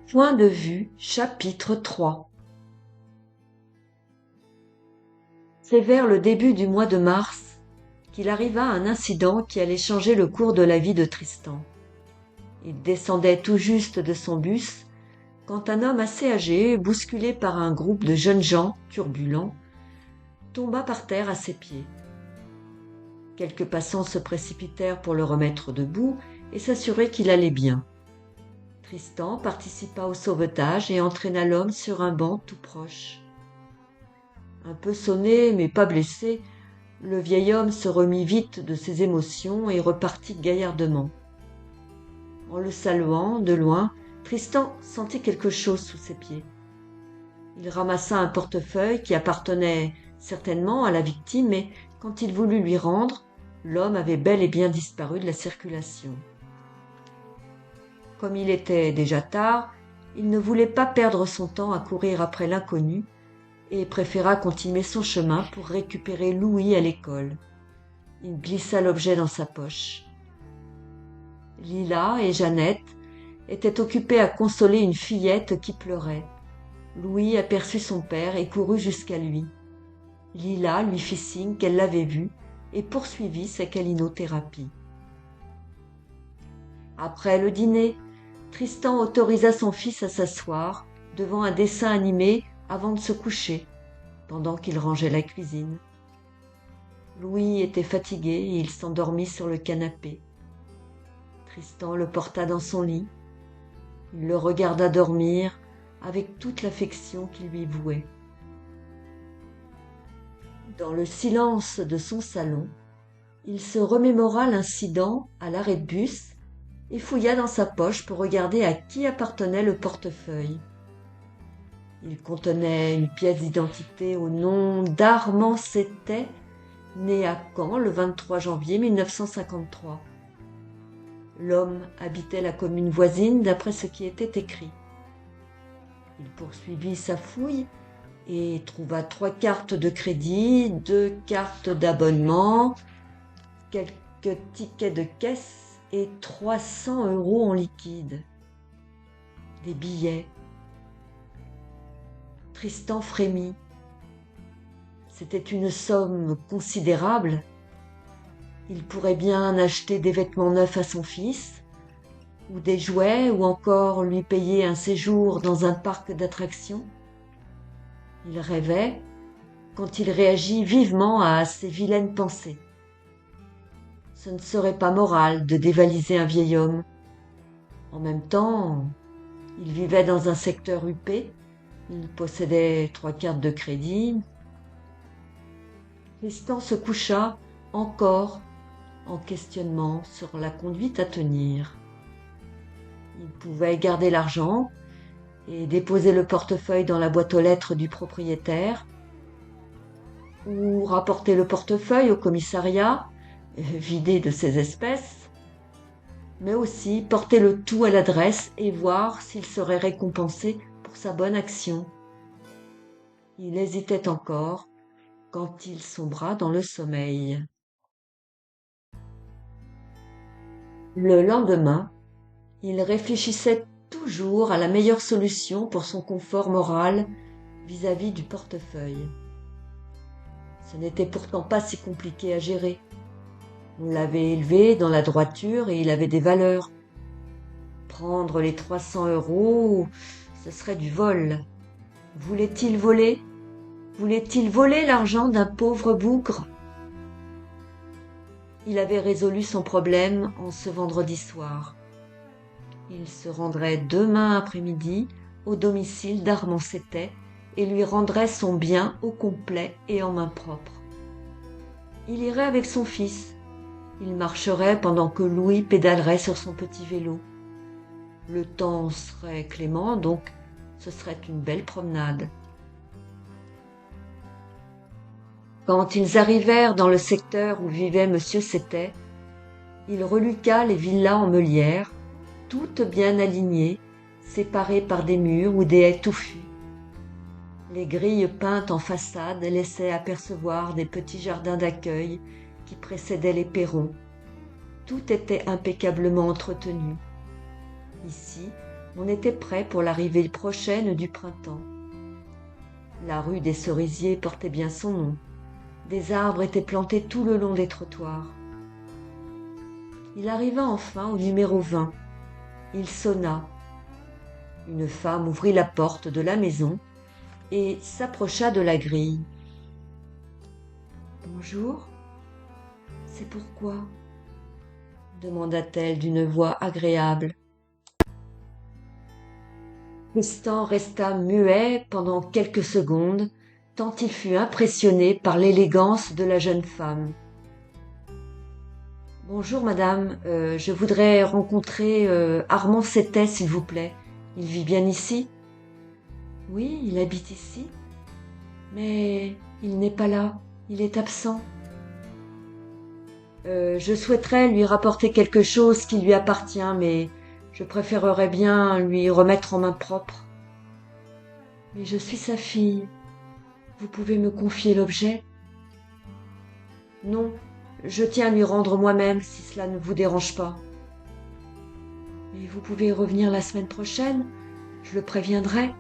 Point de vue, chapitre 3. C'est vers le début du mois de mars qu'il arriva un incident qui allait changer le cours de la vie de Tristan. Il descendait tout juste de son bus quand un homme assez âgé, bousculé par un groupe de jeunes gens turbulents, tomba par terre à ses pieds. Quelques passants se précipitèrent pour le remettre debout et s'assurer qu'il allait bien. Tristan participa au sauvetage et entraîna l'homme sur un banc tout proche. Un peu sonné, mais pas blessé, le vieil homme se remit vite de ses émotions et repartit gaillardement. En le saluant de loin, Tristan sentit quelque chose sous ses pieds. Il ramassa un portefeuille qui appartenait certainement à la victime, mais quand il voulut lui rendre, l'homme avait bel et bien disparu de la circulation. Comme il était déjà tard, il ne voulait pas perdre son temps à courir après l'inconnu et préféra continuer son chemin pour récupérer Louis à l'école. Il glissa l'objet dans sa poche. Lila et Jeannette étaient occupées à consoler une fillette qui pleurait. Louis aperçut son père et courut jusqu'à lui. Lila lui fit signe qu'elle l'avait vu et poursuivit sa câlinothérapie. Après le dîner, Tristan autorisa son fils à s'asseoir devant un dessin animé avant de se coucher, pendant qu'il rangeait la cuisine. Louis était fatigué et il s'endormit sur le canapé. Tristan le porta dans son lit. Il le regarda dormir avec toute l'affection qu'il lui vouait. Dans le silence de son salon, il se remémora l'incident à l'arrêt de bus et fouilla dans sa poche pour regarder à qui appartenait le portefeuille. Il contenait une pièce d'identité au nom d'Armand Settet, né à Caen le 23 janvier 1953. L'homme habitait la commune voisine d'après ce qui était écrit. Il poursuivit sa fouille et trouva 3 cartes de crédit, 2 cartes d'abonnement, quelques tickets de caisse et 300 € en liquide. Des billets. Tristan frémit. C'était une somme considérable. Il pourrait bien acheter des vêtements neufs à son fils, ou des jouets, ou encore lui payer un séjour dans un parc d'attractions. Il rêvait quand il réagit vivement à ces vilaines pensées. Ce ne serait pas moral de dévaliser un vieil homme. En même temps, il vivait dans un secteur huppé, il possédait 3 cartes de crédit. Tristan se coucha encore en questionnement sur la conduite à tenir. Il pouvait garder l'argent et déposer le portefeuille dans la boîte aux lettres du propriétaire, ou rapporter le portefeuille au commissariat, vidé de ses espèces, mais aussi porter le tout à l'adresse et voir s'il serait récompensé pour sa bonne action. Il hésitait encore quand il sombra dans le sommeil. Le lendemain, il réfléchissait toujours à la meilleure solution pour son confort moral vis-à-vis du portefeuille. Ce n'était pourtant pas si compliqué à gérer. On l'avait élevé dans la droiture et il avait des valeurs. Prendre les 300 €, ce serait du vol. Voulait-il voler ? Voulait-il voler l'argent d'un pauvre bougre ? Il avait résolu son problème en ce vendredi soir. Il se rendrait demain après-midi au domicile d'Armand Settet et lui rendrait son bien au complet et en main propre. Il irait avec son fils. Il marcherait pendant que Louis pédalerait sur son petit vélo. Le temps serait clément, donc ce serait une belle promenade. Quand ils arrivèrent dans le secteur où vivait M. Settet, il reluqua les villas en meulière, toutes bien alignées, séparées par des murs ou des haies touffues. Les grilles peintes en façade laissaient apercevoir des petits jardins d'accueil qui précédaient les perrons. Tout était impeccablement entretenu. Ici, On était prêt pour l'arrivée prochaine du printemps. La rue des Cerisiers portait bien son nom. Des arbres étaient plantés tout le long des trottoirs. Il arriva enfin au numéro 20. Il sonna. Une femme ouvrit la porte de la maison et s'approcha de la grille. « Bonjour, c'est pourquoi ?» demanda-t-elle d'une voix agréable. Tristan resta muet pendant quelques secondes, tant il fut impressionné par l'élégance de la jeune femme. « Bonjour madame, je voudrais rencontrer Armand Setet, s'il vous plaît. Il vit bien ici ?»« Oui, il habite ici. Mais il n'est pas là, il est absent. » Je souhaiterais lui rapporter quelque chose qui lui appartient, mais je préférerais bien lui remettre en main propre. Mais je suis sa fille. Vous pouvez me confier l'objet ? Non, je tiens à lui rendre moi-même, si cela ne vous dérange pas. Mais vous pouvez revenir la semaine prochaine, je le préviendrai.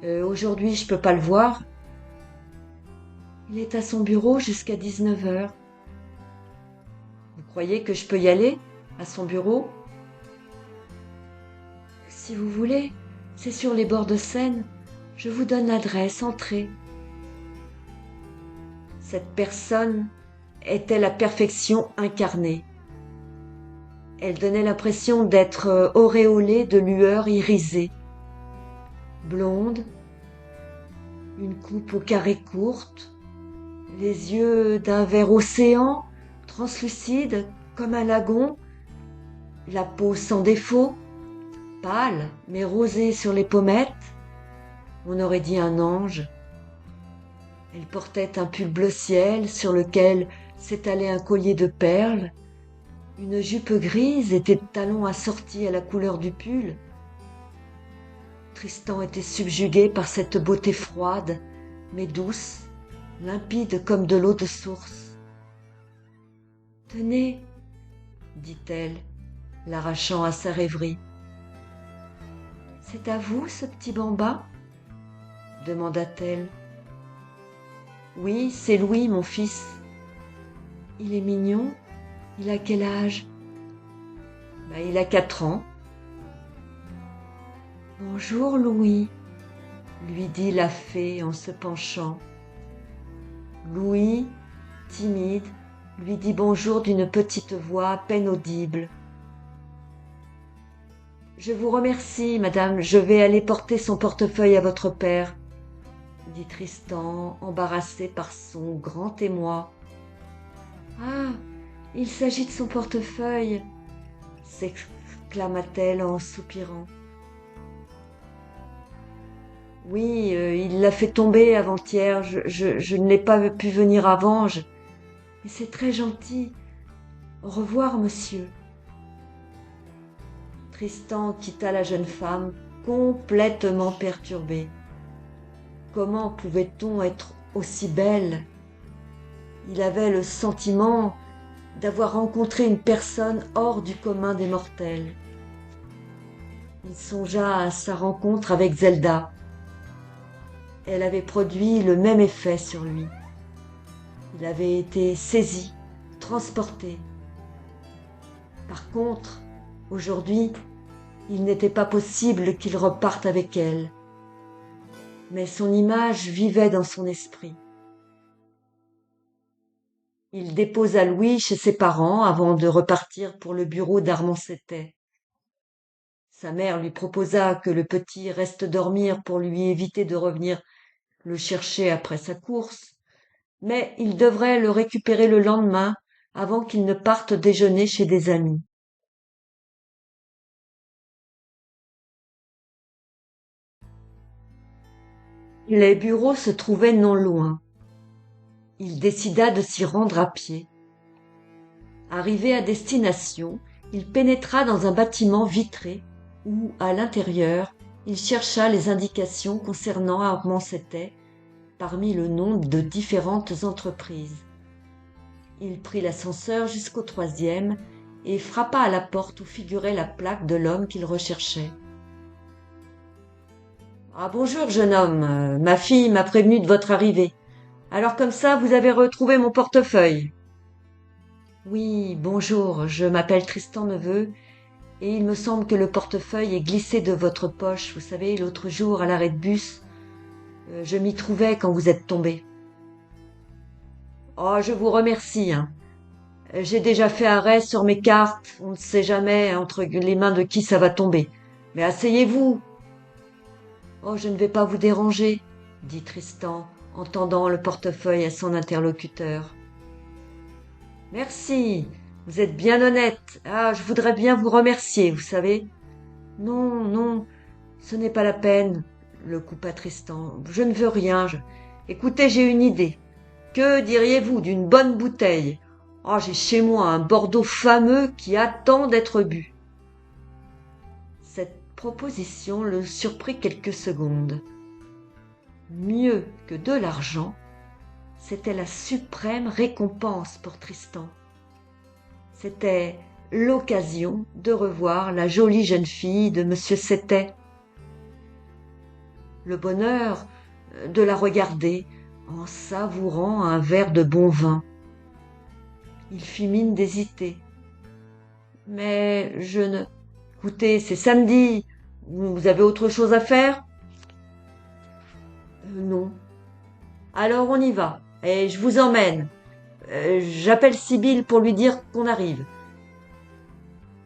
Aujourd'hui, je ne peux pas le voir. Il est à son bureau jusqu'à 19h. Vous croyez que je peux y aller, à son bureau ? Si vous voulez, c'est sur les bords de Seine. Je vous donne l'adresse, entrez. Cette personne était la perfection incarnée. Elle donnait l'impression d'être auréolée de lueurs irisées. Blonde, une coupe au carré courte, les yeux d'un vert océan, translucide comme un lagon, la peau sans défaut, pâle mais rosée sur les pommettes, on aurait dit un ange. Elle portait un pull bleu ciel sur lequel s'étalait un collier de perles, une jupe grise et des talons assortis à la couleur du pull. Tristan était subjugué par cette beauté froide mais douce, limpide comme de l'eau de source. « Tenez, » dit-elle, l'arrachant à sa rêverie. « C'est à vous, ce petit bambin ?» demanda-t-elle. « Oui, c'est Louis, mon fils. »« Il est mignon. Il a quel âge ?»« Il a 4 ans. »« Bonjour, Louis, » lui dit la fée en se penchant. Louis, timide, lui dit bonjour d'une petite voix à peine audible. « Je vous remercie, madame, je vais aller porter son portefeuille à votre père, » dit Tristan, embarrassé par son grand émoi. « Ah, il s'agit de son portefeuille, » s'exclama-t-elle en soupirant. « Oui, il l'a fait tomber avant-hier, je ne l'ai pas pu venir avant, mais c'est très gentil. Au revoir, monsieur. » Tristan quitta la jeune femme, complètement perturbé. Comment pouvait-on être aussi belle ? Il avait le sentiment d'avoir rencontré une personne hors du commun des mortels. Il songea à sa rencontre avec Zelda. Elle avait produit le même effet sur lui. Il avait été saisi, transporté. Par contre, aujourd'hui, il n'était pas possible qu'il reparte avec elle. Mais son image vivait dans son esprit. Il déposa Louis chez ses parents avant de repartir pour le bureau d'Armand Setet. Sa mère lui proposa que le petit reste dormir pour lui éviter de revenir le chercher après sa course, mais il devrait le récupérer le lendemain avant qu'il ne parte déjeuner chez des amis. Les bureaux se trouvaient non loin. Il décida de s'y rendre à pied. Arrivé à destination, il pénétra dans un bâtiment vitré où, à l'intérieur, il chercha les indications concernant Armand Setet parmi le nom de différentes entreprises. Il prit l'ascenseur jusqu'au 3e et frappa à la porte où figurait la plaque de l'homme qu'il recherchait. « Ah bonjour, jeune homme, ma fille m'a prévenu de votre arrivée. Alors comme ça, vous avez retrouvé mon portefeuille. »« Oui, bonjour, je m'appelle Tristan Neveu, et il me semble que le portefeuille est glissé de votre poche, vous savez, l'autre jour à l'arrêt de bus. Je m'y trouvais quand vous êtes tombé. »« Oh, je vous remercie, hein. J'ai déjà fait arrêt sur mes cartes, on ne sait jamais entre les mains de qui ça va tomber. Mais asseyez-vous. »« Oh, je ne vais pas vous déranger, » dit Tristan, en tendant le portefeuille à son interlocuteur. « Merci, vous êtes bien honnête. Ah, je voudrais bien vous remercier, vous savez. »« Non, non, ce n'est pas la peine, » le coupa Tristan. « Je ne veux rien. Écoutez, j'ai une idée. Que diriez-vous d'une bonne bouteille ? Oh, j'ai chez moi un Bordeaux fameux qui attend d'être bu. » Cette proposition le surprit quelques secondes. Mieux que de l'argent, c'était la suprême récompense pour Tristan. C'était l'occasion de revoir la jolie jeune fille de Monsieur Settet. Le bonheur de la regarder en savourant un verre de bon vin. Il fit mine d'hésiter. « Mais je ne... Écoutez, c'est samedi. Vous avez autre chose à faire ? » Non. »« Alors on y va. Et je vous emmène. J'appelle Sibylle pour lui dire qu'on arrive. »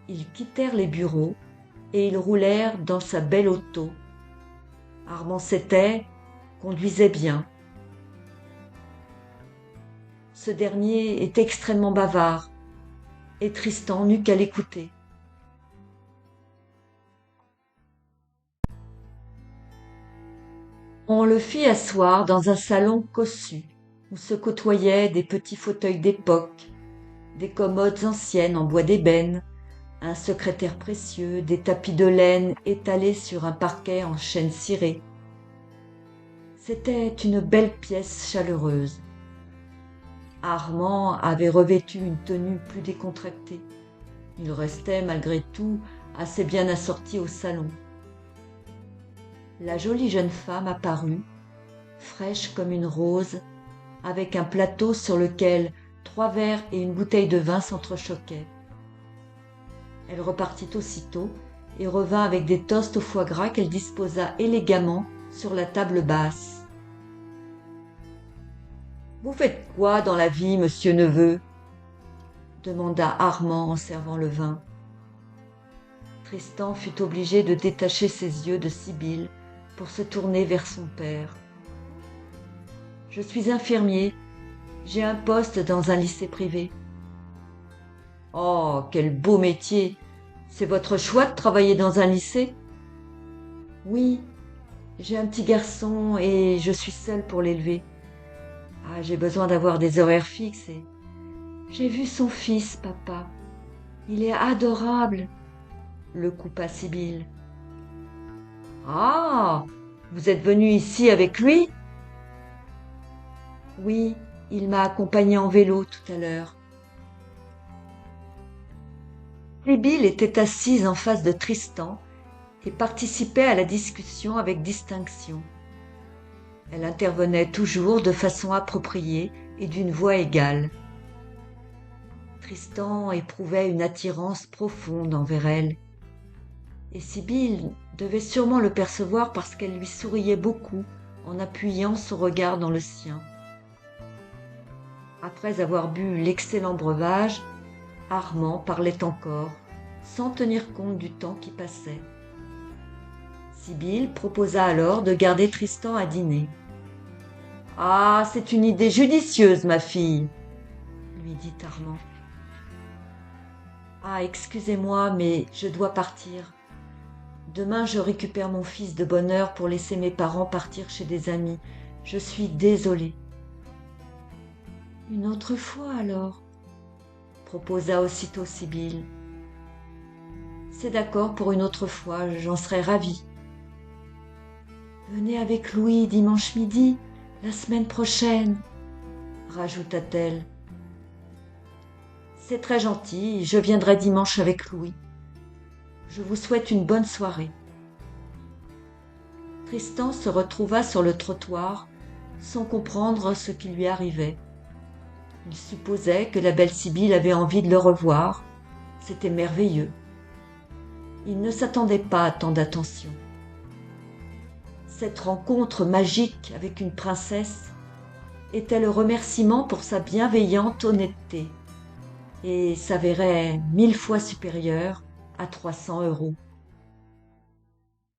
Ils quittèrent les bureaux et ils roulèrent dans sa belle auto. Armand Settet conduisait bien. Ce dernier est extrêmement bavard, et Tristan n'eut qu'à l'écouter. On le fit asseoir dans un salon cossu, où se côtoyaient des petits fauteuils d'époque, des commodes anciennes en bois d'ébène, un secrétaire précieux, des tapis de laine étalés sur un parquet en chêne ciré. C'était une belle pièce chaleureuse. Armand avait revêtu une tenue plus décontractée. Il restait malgré tout assez bien assorti au salon. La jolie jeune femme apparut, fraîche comme une rose, avec un plateau sur lequel 3 verres et une bouteille de vin s'entrechoquaient. Elle repartit aussitôt et revint avec des toasts au foie gras qu'elle disposa élégamment sur la table basse. « Vous faites quoi dans la vie, monsieur Neveu ?» demanda Armand en servant le vin. Tristan fut obligé de détacher ses yeux de Sibylle pour se tourner vers son père. « Je suis infirmier. J'ai un poste dans un lycée privé. »« Oh, quel beau métier! C'est votre choix de travailler dans un lycée ?»« Oui, j'ai un petit garçon et je suis seule pour l'élever. Ah, j'ai besoin d'avoir des horaires fixes et... J'ai vu son fils, papa. Il est adorable, » le coupa Sibylle. « Ah, vous êtes venu ici avec lui ?»« Oui, il m'a accompagné en vélo tout à l'heure. » Sibylle était assise en face de Tristan et participait à la discussion avec distinction. Elle intervenait toujours de façon appropriée et d'une voix égale. Tristan éprouvait une attirance profonde envers elle, et Sibylle devait sûrement le percevoir parce qu'elle lui souriait beaucoup en appuyant son regard dans le sien. Après avoir bu l'excellent breuvage, Armand parlait encore, sans tenir compte du temps qui passait. Sibylle proposa alors de garder Tristan à dîner. « Ah, c'est une idée judicieuse, ma fille, » lui dit Armand. « Ah, excusez-moi, mais je dois partir. Demain, je récupère mon fils de bonne heure pour laisser mes parents partir chez des amis. Je suis désolée. »« Une autre fois, alors ?» proposa aussitôt Sibylle. « C'est d'accord pour une autre fois, j'en serais ravie. »« Venez avec Louis dimanche midi, la semaine prochaine, » rajouta-t-elle. C'est très gentil, je viendrai dimanche avec Louis. Je vous souhaite une bonne soirée. » Tristan se retrouva sur le trottoir sans comprendre ce qui lui arrivait. Il supposait que la belle Sibylle avait envie de le revoir. C'était merveilleux. Il ne s'attendait pas à tant d'attention. Cette rencontre magique avec une princesse était le remerciement pour sa bienveillante honnêteté et s'avérait 1000 fois supérieure à 300 €.